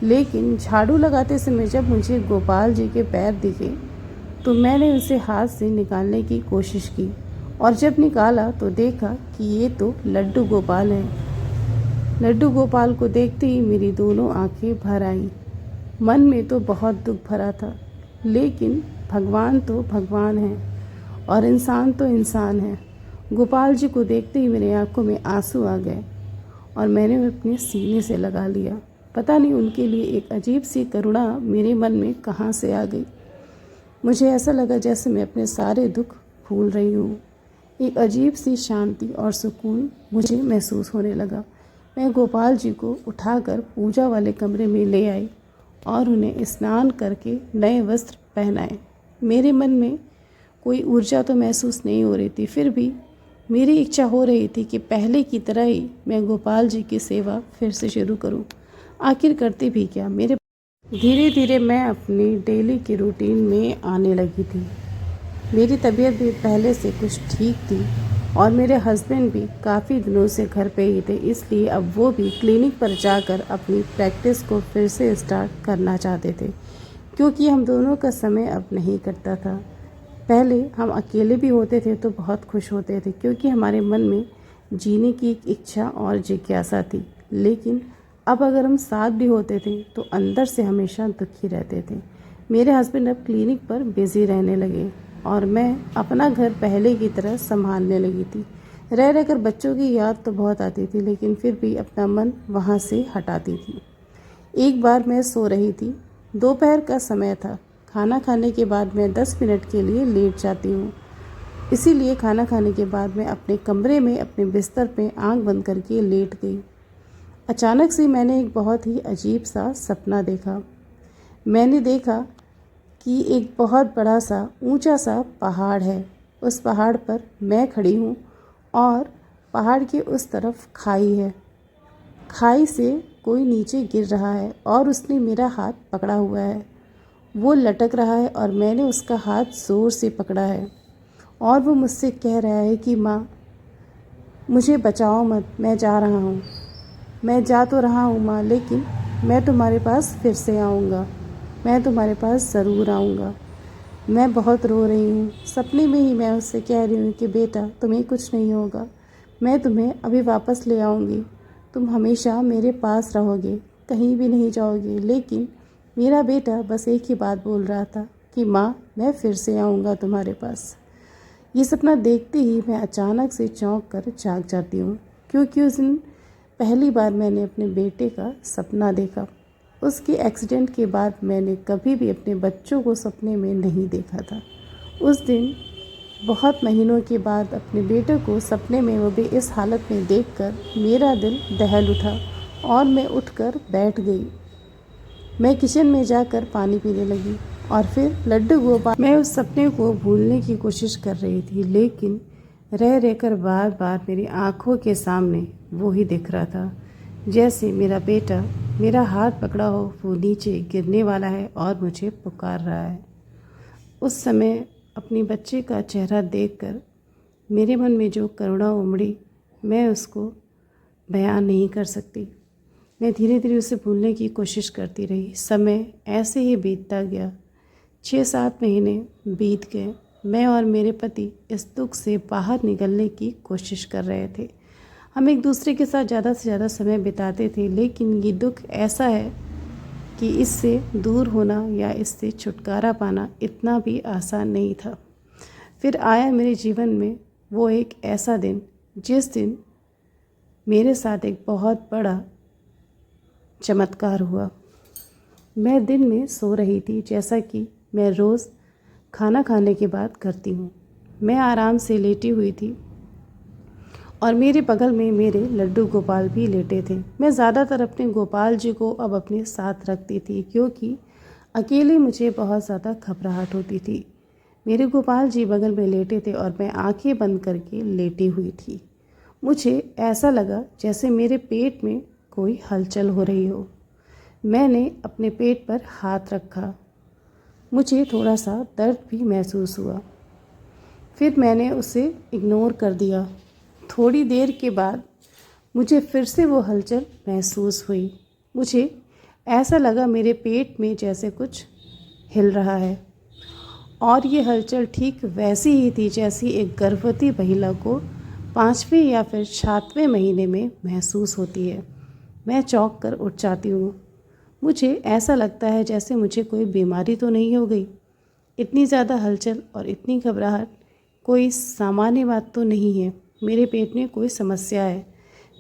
लेकिन झाड़ू लगाते समय जब मुझे गोपाल जी के पैर दिखे तो मैंने उसे हाथ से निकालने की कोशिश की, और जब निकाला तो देखा कि ये तो लड्डू गोपाल हैं। लड्डू गोपाल को देखते ही मेरी दोनों आंखें भर आईं। मन में तो बहुत दुख भरा था, लेकिन भगवान तो भगवान हैं और इंसान तो इंसान है। गोपाल जी को देखते ही मेरी आंखों में आंसू आ गए और मैंने उन्हें अपने सीने से लगा लिया। पता नहीं उनके लिए एक अजीब सी करुणा मेरे मन में कहाँ से आ गई। मुझे ऐसा लगा जैसे मैं अपने सारे दुख भूल रही हूँ। एक अजीब सी शांति और सुकून मुझे महसूस होने लगा। मैं गोपाल जी को उठाकर पूजा वाले कमरे में ले आई और उन्हें स्नान करके नए वस्त्र पहनाए। मेरे मन में कोई ऊर्जा तो महसूस नहीं हो रही थी, फिर भी मेरी इच्छा हो रही थी कि पहले की तरह ही मैं गोपाल जी की सेवा फिर से शुरू करूं। आखिर करती भी क्या। मेरे धीरे धीरे मैं अपनी डेली की रूटीन में आने लगी थी। मेरी तबीयत भी पहले से कुछ ठीक थी और मेरे हस्बैंड भी काफ़ी दिनों से घर पे ही थे, इसलिए अब वो भी क्लिनिक पर जाकर अपनी प्रैक्टिस को फिर से स्टार्ट करना चाहते थे, क्योंकि हम दोनों का समय अब नहीं कटता था। पहले हम अकेले भी होते थे तो बहुत खुश होते थे, क्योंकि हमारे मन में जीने की एक इच्छा और जिज्ञासा थी, लेकिन अब अगर हम साथ भी होते थे तो अंदर से हमेशा दुखी रहते थे। मेरे हस्बैंड अब क्लिनिक पर बिज़ी रहने लगे और मैं अपना घर पहले की तरह संभालने लगी थी। रह रहकर बच्चों की याद तो बहुत आती थी, लेकिन फिर भी अपना मन वहाँ से हटाती थी। एक बार मैं सो रही थी, दोपहर का समय था। खाना खाने के बाद मैं 10 मिनट के लिए लेट जाती हूँ, इसीलिए खाना खाने के बाद मैं अपने कमरे में अपने बिस्तर पे आंख बंद करके लेट गई। अचानक से मैंने एक बहुत ही अजीब सा सपना देखा। मैंने देखा कि एक बहुत बड़ा सा ऊंचा सा पहाड़ है। उस पहाड़ पर मैं खड़ी हूँ और पहाड़ के उस तरफ खाई है। खाई से कोई नीचे गिर रहा है और उसने मेरा हाथ पकड़ा हुआ है। वो लटक रहा है और मैंने उसका हाथ ज़ोर से पकड़ा है और वो मुझसे कह रहा है कि माँ, मुझे बचाओ मत, मैं जा रहा हूँ। मैं जा तो रहा हूँ माँ, लेकिन मैं तुम्हारे पास फिर से आऊँगा। मैं तुम्हारे पास ज़रूर आऊँगा। मैं बहुत रो रही हूँ। सपने में ही मैं उससे कह रही हूँ कि बेटा, तुम्हें कुछ नहीं होगा, मैं तुम्हें अभी वापस ले आऊँगी। तुम हमेशा मेरे पास रहोगे, कहीं भी नहीं जाओगे। लेकिन मेरा बेटा बस एक ही बात बोल रहा था कि माँ, मैं फिर से आऊँगा तुम्हारे पास। ये सपना देखते ही मैं अचानक से चौंक कर जाग जाती हूँ, क्योंकि उस दिन पहली बार मैंने अपने बेटे का सपना देखा। उसके एक्सीडेंट के बाद मैंने कभी भी अपने बच्चों को सपने में नहीं देखा था। उस दिन बहुत महीनों के बाद अपने बेटे को सपने में, वो भी इस हालत में देखकर मेरा दिल दहल उठा और मैं उठकर बैठ गई। मैं किचन में जाकर पानी पीने लगी और फिर लड्डू गोपाल, मैं उस सपने को भूलने की कोशिश कर रही थी, लेकिन रह रहकर बार बार मेरी आंखों के सामने वो ही दिख रहा था, जैसे मेरा बेटा मेरा हाथ पकड़ा हो, वो नीचे गिरने वाला है और मुझे पुकार रहा है। उस समय अपने बच्चे का चेहरा देखकर मेरे मन में जो करुणा उमड़ी, मैं उसको बयान नहीं कर सकती। मैं धीरे धीरे उसे भूलने की कोशिश करती रही। समय ऐसे ही बीतता गया। 6-7 महीने बीत गए। मैं और मेरे पति इस दुख से बाहर निकलने की कोशिश कर रहे थे। हम एक दूसरे के साथ ज़्यादा से ज़्यादा समय बिताते थे, लेकिन ये दुख ऐसा है कि इससे दूर होना या इससे छुटकारा पाना इतना भी आसान नहीं था। फिर आया मेरे जीवन में वो एक ऐसा दिन, जिस दिन मेरे साथ एक बहुत बड़ा चमत्कार हुआ। मैं दिन में सो रही थी, जैसा कि मैं रोज़ खाना खाने के बाद करती हूँ। मैं आराम से लेटी हुई थी और मेरे बगल में मेरे लड्डू गोपाल भी लेटे थे। मैं ज़्यादातर अपने गोपाल जी को अब अपने साथ रखती थी क्योंकि अकेले मुझे बहुत ज़्यादा घबराहट होती थी। मेरे गोपाल जी बगल में लेटे थे और मैं आंखें बंद करके लेटी हुई थी। मुझे ऐसा लगा जैसे मेरे पेट में कोई हलचल हो रही हो। मैंने अपने पेट पर हाथ रखा। मुझे थोड़ा सा दर्द भी महसूस हुआ। फिर मैंने उसे इग्नोर कर दिया। थोड़ी देर के बाद मुझे फिर से वो हलचल महसूस हुई। मुझे ऐसा लगा मेरे पेट में जैसे कुछ हिल रहा है और ये हलचल ठीक वैसी ही थी जैसी एक गर्भवती महिला को 5वें या फिर 7वें महीने में महसूस होती है। मैं चौंक कर उठ जाती हूँ। मुझे ऐसा लगता है जैसे मुझे कोई बीमारी तो नहीं हो गई। इतनी ज़्यादा हलचल और इतनी घबराहट कोई सामान्य बात तो नहीं है। मेरे पेट में कोई समस्या है।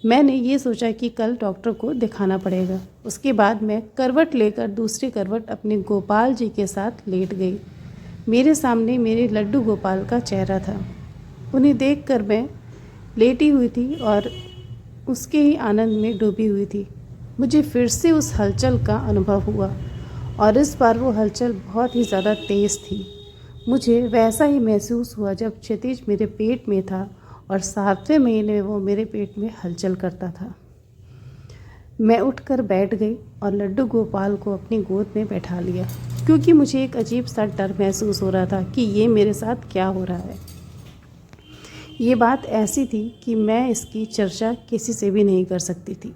मैंने ये सोचा कि कल डॉक्टर को दिखाना पड़ेगा। उसके बाद मैं करवट लेकर दूसरी करवट अपने गोपाल जी के साथ लेट गई। मेरे सामने मेरे लड्डू गोपाल का चेहरा था। उन्हें देखकर मैं लेटी हुई थी और उसके ही आनंद में डूबी हुई थी। मुझे फिर से उस हलचल का अनुभव हुआ और इस बार वो हलचल बहुत ही ज़्यादा तेज़ थी। मुझे वैसा ही महसूस हुआ जब क्षितिज मेरे पेट में था और 7वें महीने में वो मेरे पेट में हलचल करता था। मैं उठकर बैठ गई और लड्डू गोपाल को अपनी गोद में बैठा लिया क्योंकि मुझे एक अजीब सा डर महसूस हो रहा था कि ये मेरे साथ क्या हो रहा है। ये बात ऐसी थी कि मैं इसकी चर्चा किसी से भी नहीं कर सकती थी।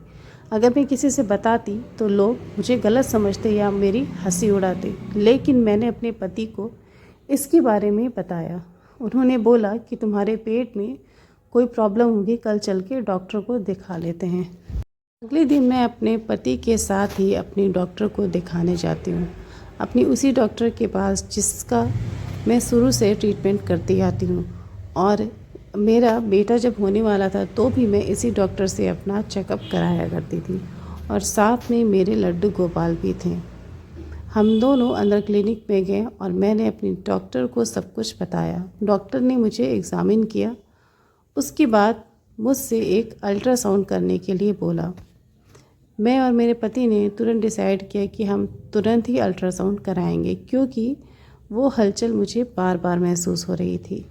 अगर मैं किसी से बताती तो लोग मुझे गलत समझते या मेरी हंसी उड़ाते, लेकिन मैंने अपने पति को इसके बारे में बताया। उन्होंने बोला कि तुम्हारे पेट में कोई प्रॉब्लम होगी, कल चल के डॉक्टर को दिखा लेते हैं। अगले दिन मैं अपने पति के साथ ही अपनी डॉक्टर को दिखाने जाती हूँ, अपनी उसी डॉक्टर के पास जिसका मैं शुरू से ट्रीटमेंट करती आती हूँ। और मेरा बेटा जब होने वाला था तो भी मैं इसी डॉक्टर से अपना चेकअप कराया करती थी और साथ में मेरे लड्डू गोपाल भी थे। हम दोनों अंदर क्लिनिक में गए और मैंने अपनी डॉक्टर को सब कुछ बताया। डॉक्टर ने मुझे एग्ज़ामिन किया। उसके बाद मुझसे एक अल्ट्रासाउंड करने के लिए बोला। मैं और मेरे पति ने तुरंत डिसाइड किया कि हम तुरंत ही अल्ट्रासाउंड कराएंगे क्योंकि वो हलचल मुझे बार बार महसूस हो रही थी।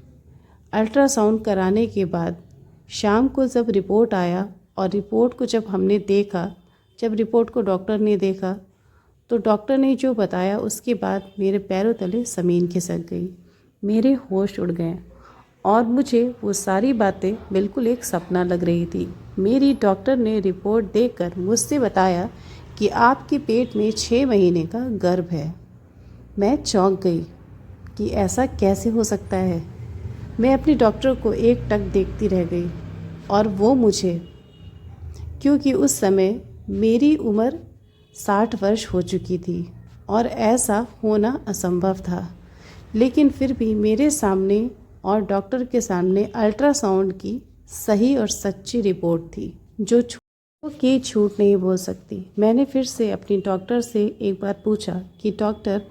अल्ट्रासाउंड कराने के बाद शाम को जब रिपोर्ट आया और रिपोर्ट को जब हमने देखा, जब रिपोर्ट को डॉक्टर ने देखा तो डॉक्टर ने जो बताया उसके बाद मेरे पैरों तले ज़मीन खिसक गई। मेरे होश उड़ गए और मुझे वो सारी बातें बिल्कुल एक सपना लग रही थी। मेरी डॉक्टर ने रिपोर्ट देखकर मुझसे बताया कि आपके पेट में 6 महीने का गर्भ है। मैं चौंक गई कि ऐसा कैसे हो सकता है। मैं अपनी डॉक्टर को एकटक देखती रह गई और वो मुझे, क्योंकि उस समय मेरी उम्र 60 वर्ष हो चुकी थी और ऐसा होना असंभव था, लेकिन फिर भी मेरे सामने और डॉक्टर के सामने अल्ट्रासाउंड की सही और सच्ची रिपोर्ट थी जो झूठ नहीं बोल सकती। मैंने फिर से अपनी डॉक्टर से एक बार पूछा कि डॉक्टर,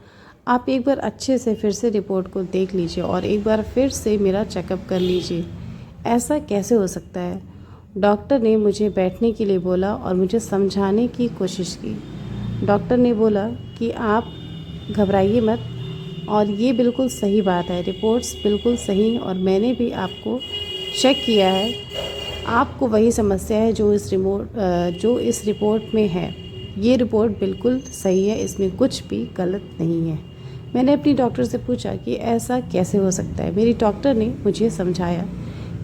आप एक बार अच्छे से फिर से रिपोर्ट को देख लीजिए और एक बार फिर से मेरा चेकअप कर लीजिए, ऐसा कैसे हो सकता है। डॉक्टर ने मुझे बैठने के लिए बोला और मुझे समझाने की कोशिश की। डॉक्टर ने बोला कि आप घबराइए मत और ये बिल्कुल सही बात है, रिपोर्ट्स बिल्कुल सही और मैंने भी आपको चेक किया है, आपको वही समस्या है जो इस रिपोर्ट में है। ये रिपोर्ट बिल्कुल सही है, इसमें कुछ भी गलत नहीं है। मैंने अपनी डॉक्टर से पूछा कि ऐसा कैसे हो सकता है। मेरी डॉक्टर ने मुझे समझाया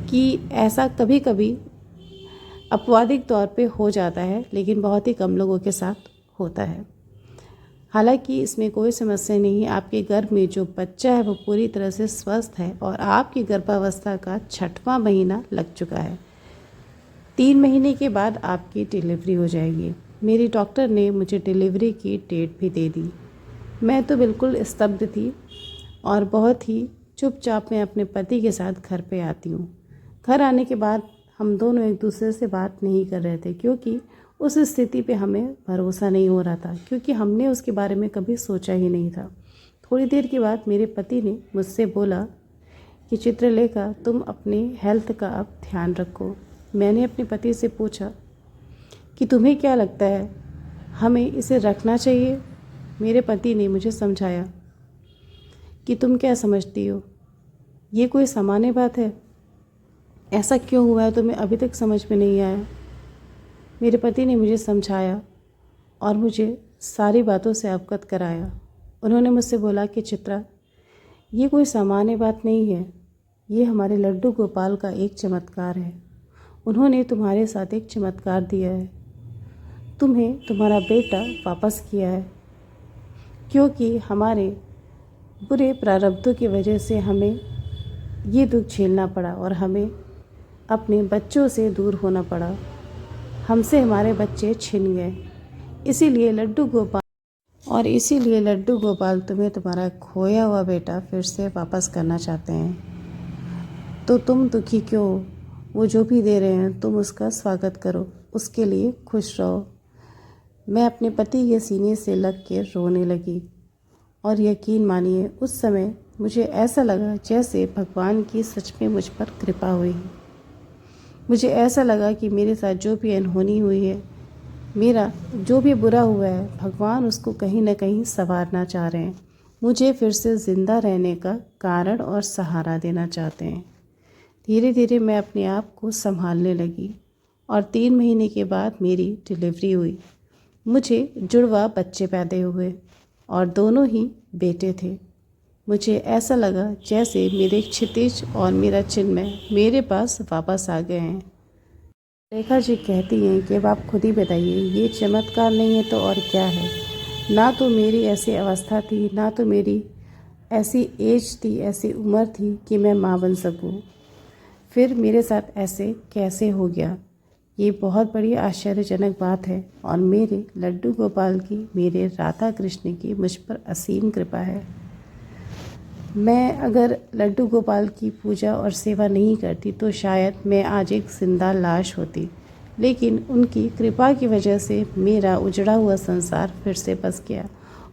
कि ऐसा कभी कभी अपवादिक तौर पे हो जाता है, लेकिन बहुत ही कम लोगों के साथ होता है। हालांकि इसमें कोई समस्या नहीं है। आपके गर्भ में जो बच्चा है वो पूरी तरह से स्वस्थ है और आपकी गर्भावस्था का 6वां महीना लग चुका है। 3 महीने के बाद आपकी डिलीवरी हो जाएगी। मेरी डॉक्टर ने मुझे डिलीवरी की डेट भी दे दी। मैं तो बिल्कुल स्तब्ध थी और बहुत ही चुपचाप मैं अपने पति के साथ घर पे आती हूँ। घर आने के बाद हम दोनों एक दूसरे से बात नहीं कर रहे थे क्योंकि उस स्थिति पे हमें भरोसा नहीं हो रहा था, क्योंकि हमने उसके बारे में कभी सोचा ही नहीं था। थोड़ी देर के बाद मेरे पति ने मुझसे बोला कि चित्रलेखा, तुम अपनी हेल्थ का अब ध्यान रखो। मैंने अपने पति से पूछा कि तुम्हें क्या लगता है, हमें इसे रखना चाहिए? मेरे पति ने मुझे समझाया कि तुम क्या समझती हो, ये कोई सामान्य बात है? ऐसा क्यों हुआ है तुम्हें अभी तक समझ में नहीं आया? मेरे पति ने मुझे समझाया और मुझे सारी बातों से अवगत कराया। उन्होंने मुझसे बोला कि चित्रा, ये कोई सामान्य बात नहीं है, ये हमारे लड्डू गोपाल का एक चमत्कार है। उन्होंने तुम्हारे साथ एक चमत्कार दिया है, तुम्हें तुम्हारा बेटा वापस किया है, क्योंकि हमारे बुरे प्रारब्धों की वजह से हमें ये दुख झेलना पड़ा और हमें अपने बच्चों से दूर होना पड़ा। हमसे हमारे बच्चे छिन गए, इसीलिए लड्डू गोपाल तुम्हें तुम्हारा खोया हुआ बेटा फिर से वापस करना चाहते हैं। तो तुम दुखी क्यों हो? वो जो भी दे रहे हैं तुम उसका स्वागत करो, उसके लिए खुश रहो। मैं अपने पति के सीने से लग के रोने लगी और यकीन मानिए उस समय मुझे ऐसा लगा जैसे भगवान की सच में मुझ पर कृपा हुई। मुझे ऐसा लगा कि मेरे साथ जो भी अनहोनी हुई है, मेरा जो भी बुरा हुआ है, भगवान उसको कहीं ना कहीं संवारना चाह रहे हैं, मुझे फिर से ज़िंदा रहने का कारण और सहारा देना चाहते हैं। धीरे धीरे मैं अपने आप को संभालने लगी और 3 महीने के बाद मेरी डिलीवरी हुई। मुझे जुड़वा बच्चे पैदा हुए और दोनों ही बेटे थे। मुझे ऐसा लगा जैसे मेरे क्षितिज और मेरा चिन्मय मेरे पास वापस आ गए हैं। रेखा जी कहती हैं कि अब आप खुद ही बताइए, ये चमत्कार नहीं है तो और क्या है? ना तो मेरी ऐसी अवस्था थी, ना तो मेरी ऐसी एज थी, ऐसी उम्र थी कि मैं माँ बन सकूं। फिर मेरे साथ ऐसे कैसे हो गया? ये बहुत बड़ी आश्चर्यजनक बात है और मेरे लड्डू गोपाल की, मेरे राधा कृष्ण की मुझ पर असीम कृपा है। मैं अगर लड्डू गोपाल की पूजा और सेवा नहीं करती तो शायद मैं आज एक जिंदा लाश होती, लेकिन उनकी कृपा की वजह से मेरा उजड़ा हुआ संसार फिर से बस गया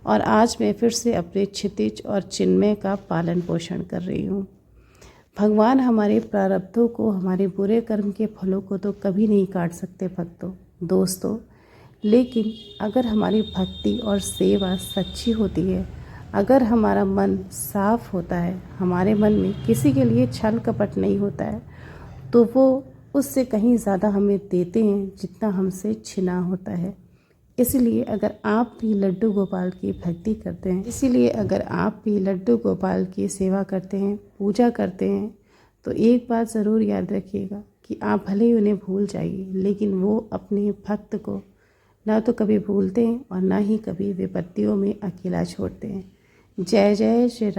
और आज मैं फिर से अपने क्षितिज और चिन्मय का पालन पोषण कर रही हूँ। भगवान हमारे प्रारब्धों को, हमारे बुरे कर्म के फलों को तो कभी नहीं काट सकते दोस्तों, लेकिन अगर हमारी भक्ति और सेवा सच्ची होती है, अगर हमारा मन साफ होता है, हमारे मन में किसी के लिए छल कपट नहीं होता है, तो वो उससे कहीं ज़्यादा हमें देते हैं जितना हमसे छिना होता है। इसलिए अगर आप भी लड्डू गोपाल की भक्ति करते हैं, इसीलिए अगर आप भी लड्डू गोपाल की सेवा करते हैं, पूजा करते हैं, तो एक बात ज़रूर याद रखिएगा कि आप भले ही उन्हें भूल जाइए, लेकिन वो अपने भक्त को ना तो कभी भूलते हैं और ना ही कभी विपत्तियों में अकेला छोड़ते हैं। जय जय श्री राम।